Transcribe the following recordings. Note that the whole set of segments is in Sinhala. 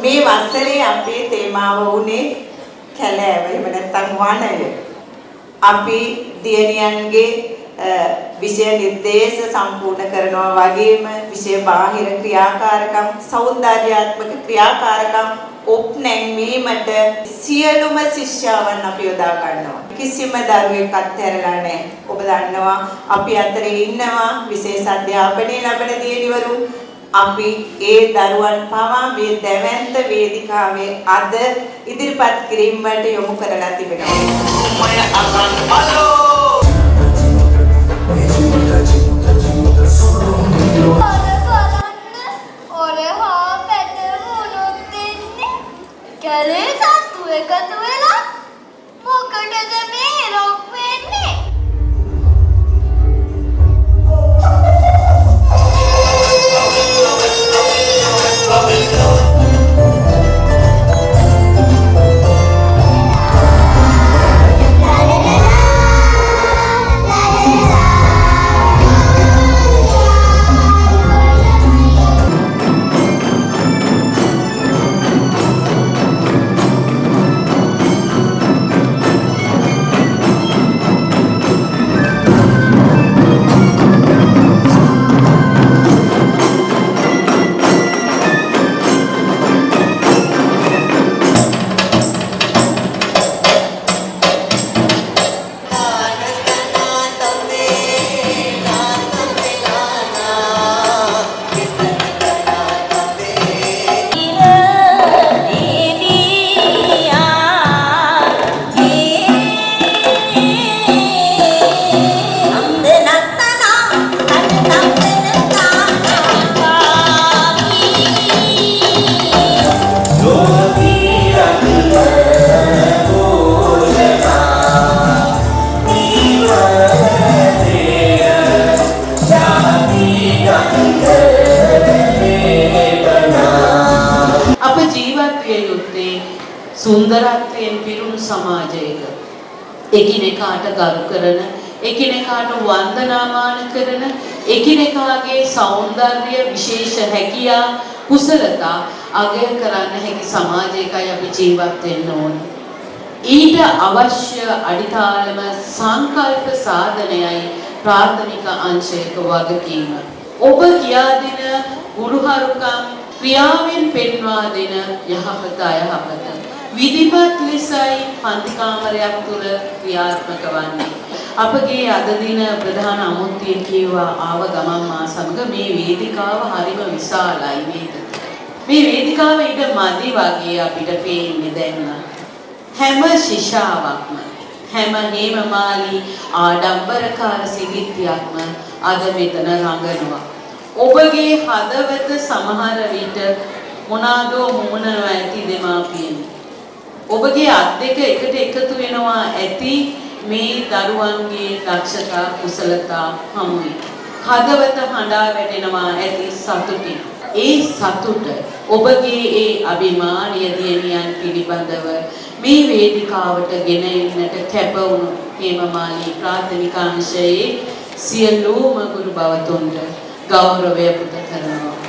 මේ වසරේ අපේ තේමාව වුණේ කැලෑව. එහෙම නැත්නම් වනය. අපි දියණියන්ගේ විෂය නිර්දේශ සම්පූර්ණ කරනවා වගේම විෂය බාහිර ක්‍රියාකාරකම් සෞන්දර්යාත්මක ක්‍රියාකාරකම් ඔප්නැංවීමට සියලුම ශිෂ්‍යාවන් අපි යොදා ගන්නවා. කිසිම දරුවෙක් අත්හැරලා නැහැ. ඔබ දන්නවා අපි අතරේ ඉන්නවා විශේෂ අධ්‍යාපනය ලබන දියණිවරු. අපි ඒ දරුවන් පවා මේ දැවැන්ත වේදිකාවේ අද ඉදිරිපත් කිරීම වලට යොමු කරලා තිබෙනවා. කැලේ සත්තු එකතු වෙලා මොකටද මේ රොක් වෙන්නේ? සුන්දරත්වයෙන් පිරුණු සමාජයක එකිනෙකාට ගරු කරන එකිනෙකාට වන්දනාමාන කරන එකිනෙකාගේ සෞන්දර්ය විශේෂ හැකියා කුසලතා අගය කරන්න හැකි සමාජයකයි අපි ජීවත් වෙන්න ඕනේ. ඊට අවශ්‍ය අඩිතාලම සංකල්ප සාධනයයි ප්‍රාථමික අංශයක වගකීම. ඔබ කියා දෙන ගුරුහරුකම් ක්‍රියාවෙන් පෙන්වා දෙන යහපත අයහපත විධිමත් ලෙසයි පන්ති කාමරයක් තුළ ක්‍රියාත්මක වන්නේ. අපගේ අද දින ප්‍රධාන අමුත්තිය කියවා ආව ගමන් මා සමග මේ වේදිකාව හරිම විශාලයි නේද? මේ වේදිකාව ඉඩ මදි වගේ අපිට පේන්නේ දැන්. හැම ශිෂාවක්ම හැම හේමමාලි ආඩම්බරකාර සිරිත්‍යක්ම අද මෙතන රඟනවා. ඔබගේ හදවත සමහර විට මොනාදෝ මුමුණනවා ඇති දෙමාපියනි. ඔබගේ අත් දෙක එකට එකතු වෙනවා ඇති මේ දරුවන්ගේ දක්ෂතා කුසලතා හමුවේ. හදවත හඬා වැටෙනවා ඇති සතුටින්. ඒ සතුට ඔබගේ ඒ අභිමානීය දියණියන් පිළිබඳව මේ වේදිකාවට ගෙන එන්නට කැප වුණු හේමමාලි ප්‍රාථමික අංශයේ සියලුම ගුරු බවතුන්ට ගෞරවය පුද කරනවා.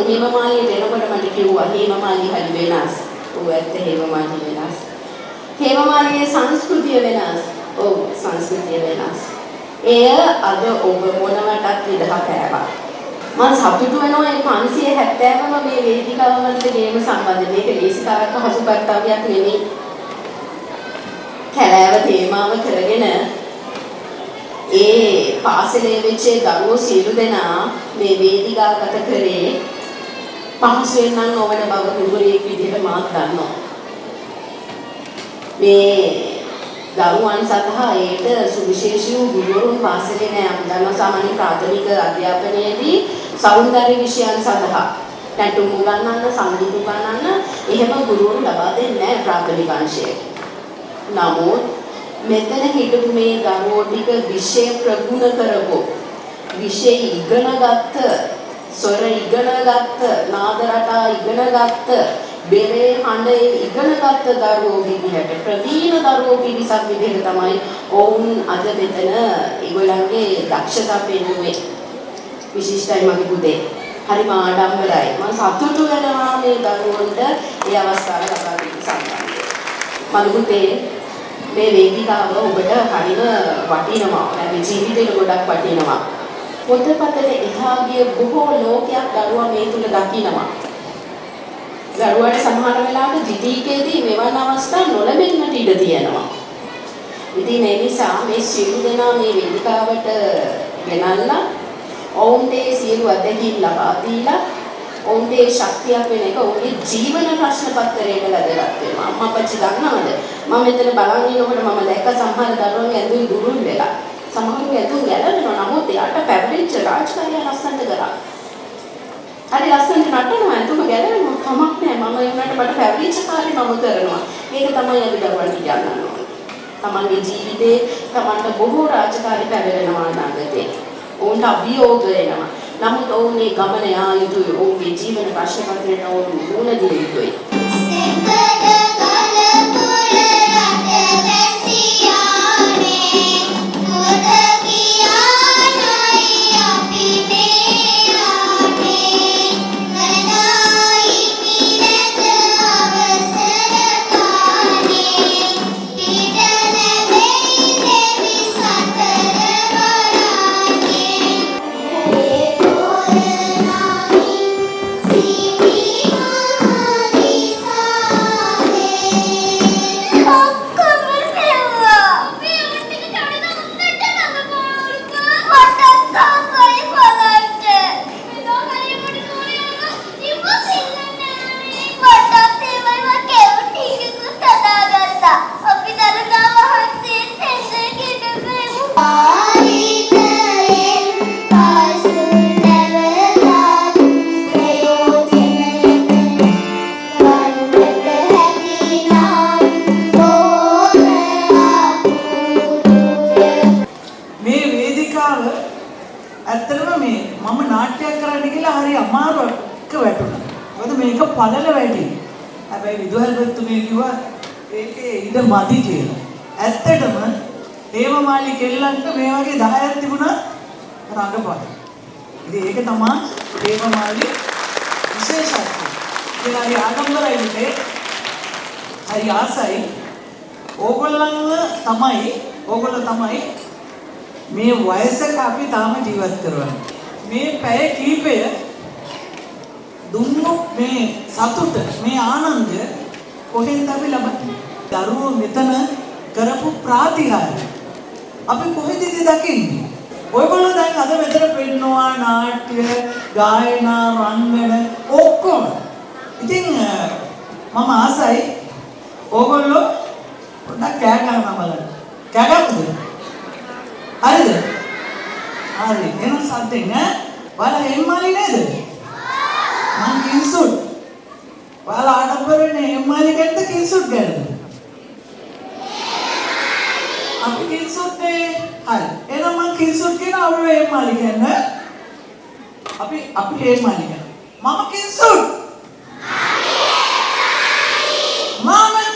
හේමමාලිය දෙනකොට මට කිව්වා හේමමාලිය හරි වෙනස්. ඔව් ඇත්ත හේමමාලිය වෙනස්. හේමමාලියේ සංස්කෘතිය වෙනස්. ඔව් සංස්කෘතිය වෙනස්. එය අද ඔබ මොනවටත් විදහා පෑවා. මම සතුටු වෙනවා මේ 570ම මේ වේදිකාව මත ගේම සම්බන්ධ මේක ලේසිකාරක හසු කර්තව්‍යයක් නෙමෙයි. කැලෑව තේමාව කරගෙන ඒ පාසලේ වෙච්ච දරුවෝ සියලු දෙනා මේ වේදිකාව ගත කරේ පහසුවෙන් නම් නොවන බව නුඹුරේක් විදිහට මාත් දන්නවා. මේ දරුවන් සඳහා ඒට සුවිශේෂී ගුරුවරුන් පාසලේ නෑ. අපේ සාමාන්‍ය ප්‍රාථමික අධ්‍යාපනයේදී සෞන්දර්ය විෂයන් සඳහා නැටුම් උගන්වන්න, සංගීත උගන්වන්න එහෙම ගුරුවරු ලබා දෙන්නේ නෑ ප්‍රාථමික අංශයේ. නමුත් මෙතන හිටපු මේ දරුවෝ ටික විෂය ප්‍රගුණ කරපො විෂය ඉගෙනගත්ත, ස්වර ඉගෙනගත්ත, නාද රටා ඉගෙනගත්ත, බෙරේ හඬ ඉගෙනගත්ත දරුවෝ විදිහට ප්‍රවීණ දරුවෝ පිරිසක් විදිහට තමයි ඔවුන් අද මෙතන ඒගොල්ලන්ගේ දක්ෂතා පෙන්වුවේ. විශිෂ්ටයි මගේ පුතේ. හරිම ආඩම්බරයි. මම සතුටු වෙනවා මේ දරුවන්ට ඒ අවස්ථාව ලබා දීම සම්බන්ධයෙන්. මගේ පුතේ මේ වේදිකාව ඔබට හරිම වටිනවා. නැත්නම් ජීවිතේට ගොඩක් වටිනවා. පොතපතේ එහා ගිය බොහෝ ලෝකයක් දරුවා මේ තුල දකිනවා. දරුවාට සමහර වෙලාවට දිදීකේදී මෙවන් අවස්ථා නොලැබෙන්නට ඉඩ තියෙනවා. ඉතින් ඒ නිසා මේ සියලු දෙනා මේ වේදිකාවට ගෙනල්ලා ඔවුන්ට සියලු අත්දැකීම් ලබා දීලා ඔවුන්ට ශක්තියක් වෙන එක ඔවුන්ගේ ජීවන ප්‍රශ්න පත්‍රයක වැදගත් වෙනවා. අම්මා අපච්චි දන්නවද? මම මෙතන බලන් ඉන්නකොට මම දැක්ක සමහර දරුවන්ගේ ඇඳුම් දුරුල් වෙලා. සමහරගේ ඇඳුම් ගැලවෙනවා. නමුත් එයාට පැවරිච්ච රාජකාරිය ලස්සනට කරා. හරි ලස්සනට නටනවා. ඇඳුම ගැලවෙනවා. කමක් නැහැ. මම ඒකට මට පැවරිච්ච කාර්ය මම කරනවා. මේක තමයි අපි දරුවන්ට කියන්න ඕනේ. තමන්ගේ ජීවිතේ තමන්ට බොහෝ රාජකාරී පැවරෙනවා අනාගතේ. ඔවුන්ට අභියෝග එනවා. නමුත් ඔවුන් මේ ගමන යා යුතුයි. ඔවුන්ගේ ජීවන ප්‍රශ්න පත්‍රයට ඔවුන් මුහුණ දිය යුතුයි. පළල වැඩි. හැබැයි විදුහල්පතිතුමිය කිව්වා ඒකේ ඉඩ මදි කියලා. ඇත්තටම හේමමාලි කෙල්ලන්ට මේ වගේ 10ක් තිබුණා රංගපාන. ඉතින් ඒක තමයි හේමමාලි විශේෂත්වය. ඒක හරි ආඩම්බරයි විදිහේ. හරි ආසයි. ඕගොල්ලෝ තමයි මේ වයසක අපි තාම ජීවත් කරවන්නේ. මේ පැය කීපය දුන්නු මේ සතුට මේ ආනන්දය කොහෙන්ද අපි ලබන්නේ? දරුවෝ මෙතන කරපු ප්‍රාතිහාර්ය අපි කොහෙද දකින්නේ? ඔයගොල්ලෝ දැන් අද මෙතන පෙන්නනවා නාට්‍ය, ගායනා, රංගන ඔක්කොම. ඉතින් මම ආසයි ඕගොල්ලෝ පොඩ්ඩක් කෑ ගහන්න බලන්න. කෑ ගන්නද? හරිද? හරි. එනවා සද්දෙන් ඈ. ඔයාලා එම්මාලි නේද? මං කින්සුට්. ඔයාලා ආඩම්බරනේ එම්මාලි ගැනද කින්සුට් ගැනද? අපි කින්සුට් නේ. හරි. එහෙනම් මං කින්සුට් කියන අවුල එම්මාලි ගැන. අපි එම්මාලි ගැන. මම කින්සුට්. මම